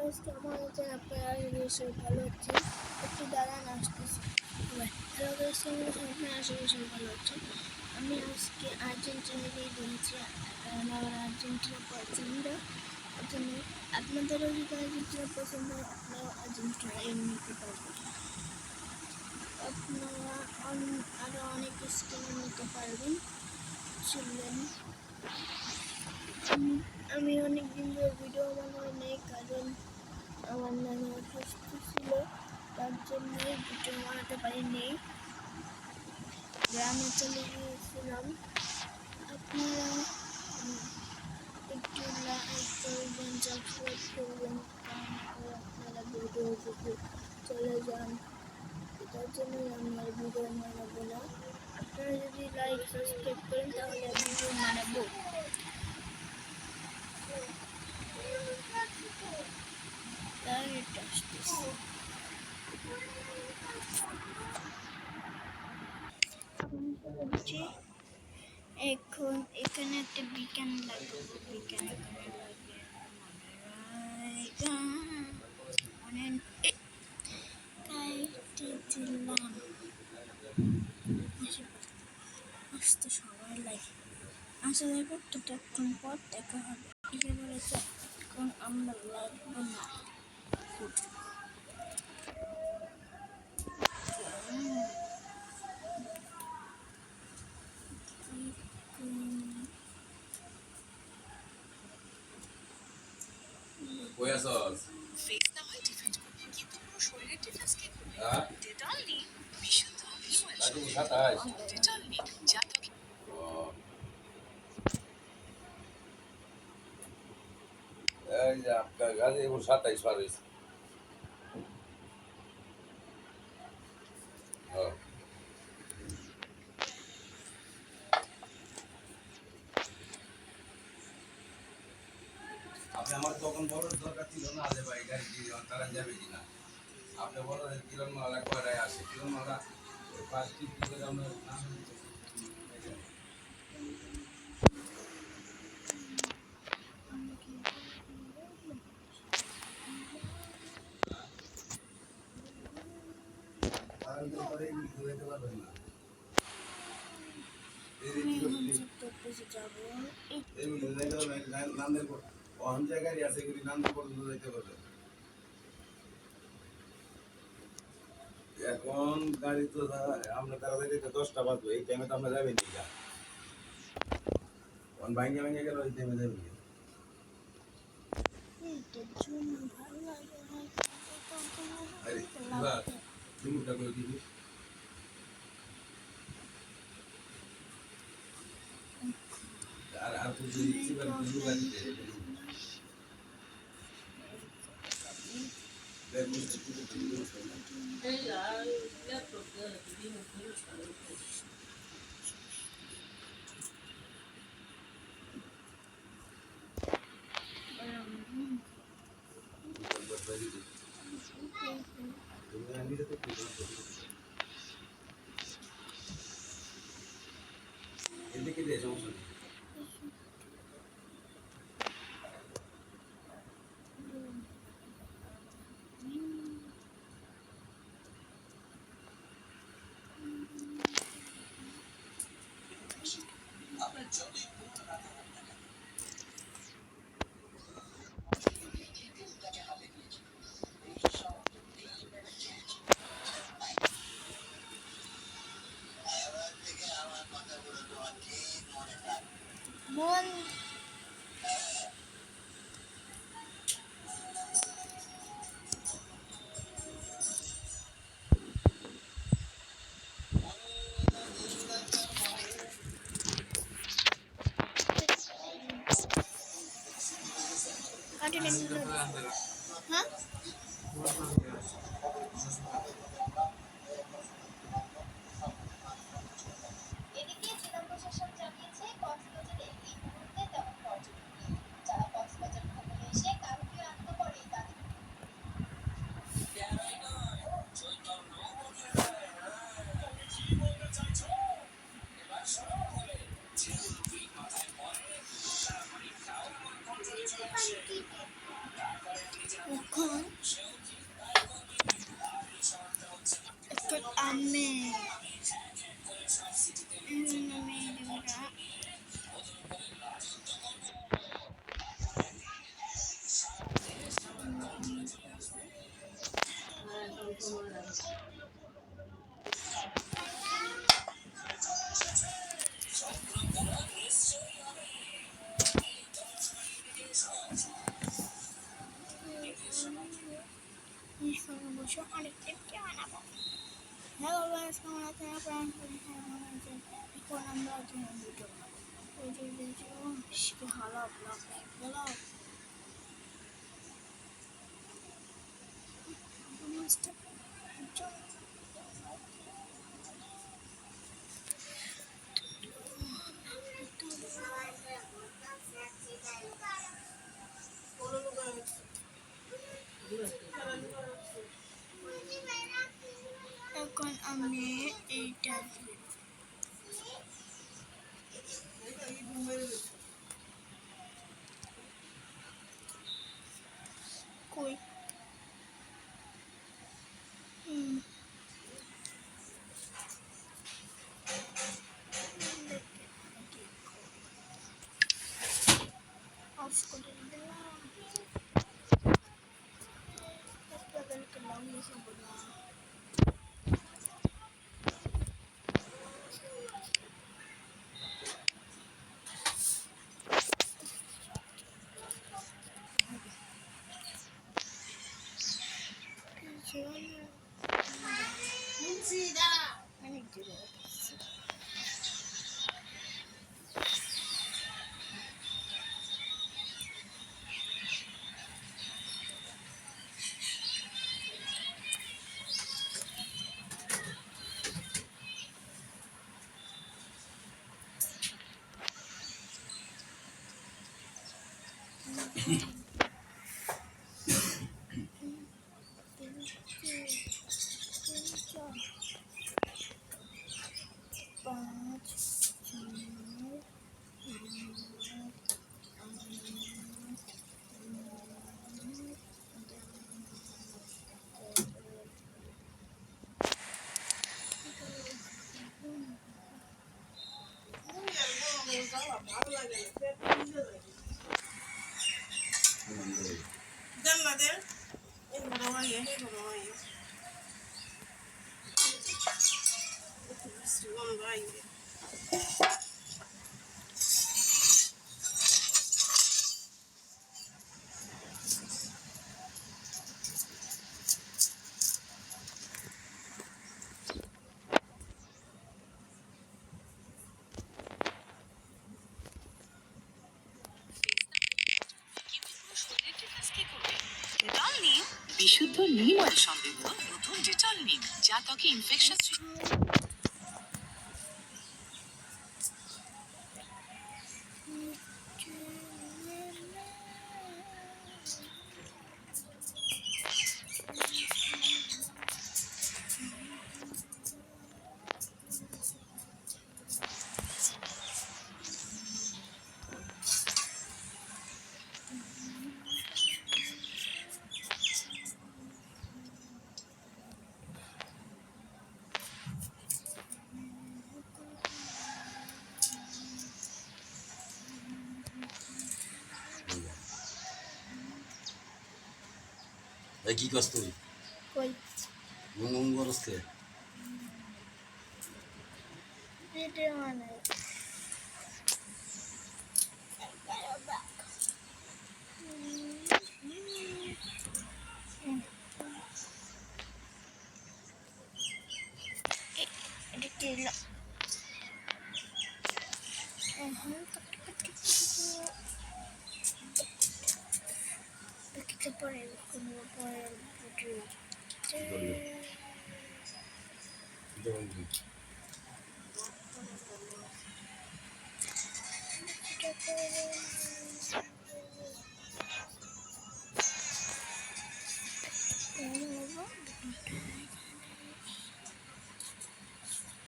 আজকে আমার হচ্ছেন আপনারা সবাই ভালো হচ্ছেন, একটু দাঁড়ান আসতেছি। হ্যালো গাইস, আপনারা সবাই ভালো হচ্ছেন। আমি আজকে আর্জেন্টিনাকে বলছি, আমার আর্জেন্টিনা পছন্দ। আপনাদেরও যদি আর্জেন্টিনা পছন্দ হয় আপনারাও আর্জেন্টিনা নিতে পারবেন। আপনারা আরও অনেক স্কিম নিতে পারবেন। শুনলেন, আমি অনেক দিন ধরে ভিডিও বানাই নেই, কারণ আমার নানি অসুস্থ ছিল, তার জন্যই ভিডিও বানাতে পারিনি। গ্রামে চলে গিয়েছিলাম। আপনারা একটু লাইক করবেন, সাবস্ক্রাইব করবেন, আপনারা ভিডিও দেখে চলে যান। এটার জন্যই আমি আর ভিডিও বানাবো না। আপনারা যদি লাইক সাবস্ক্রাইব করেন তাহলে ভিডিও বানাবো। এখন এখানে একটা বিজ্ঞান লাগাবো, বিজ্ঞান এখানে দিলাম। আসতে সবাই লাগে আসলে ততক্ষণ পর দেখা হবে। এসে বলেছে এখন আমরা লাগবো না। ফেস না হয় ডিফেন্ড করবে, কিন্তু পুরো শরীরের ডিফেন্স কে করবে? ডেটল নিন, বিশুদ্ধ ডেটল নিন, যা ত্বকে এই যে আপনার গাড়ি এবং 27 পার হয়েছে। আপনি আমার তখন বড় দরকার ছিল না যে ভাই গাড়ি তারা যাবে কিনা। আপনি বড় কিরণমালা কয়টায় আসে, কিরণমালা পাঁচটি করে আমরা এখন গাড়ি তো আমরা তাড়াতাড়ি 10টা বাজবে, এই টাইমে তো আমরা যাবেন না। ভাঙে ভাঙে গেল, ওই টাইমে যাবেন না। এদিকে দিয়ে সমস্যা নেই। মন হ্যাঁ এদিকে জেলা প্রশাসন জানিয়েছে কক্সবাজারে এই মুহূর্তে তেমন পর্যটক নেই। যারা কক্সবাজার ভ্রমণে এসে কারণীয় আনন্দ করে তাদের এখন প্রাণ পরীক্ষা মনে হচ্ছে এখন আমরা ভিডিও ভিডিও ভিডিও কি হালাপ লাভ বলাও এখন আমি এইটা কই অফ করে দিলাম আপনাদেরকে লাগিয়েছে বললাম অনেক দূরে পাঁচ কিন্তু পুরো শরীরের ডিফেন্স কি করবে? ডেটল নিন, বিশুদ্ধ নিম অয়েল সমৃদ্ধ নতুন ডেটল নিন, যা ত্বকে ইনফেকশন কি করছ তুই কই গুনগুন করছ কে ভিডিও বানাই এটা কি দেখতে পরে কোনো পরের ভিডিও এটা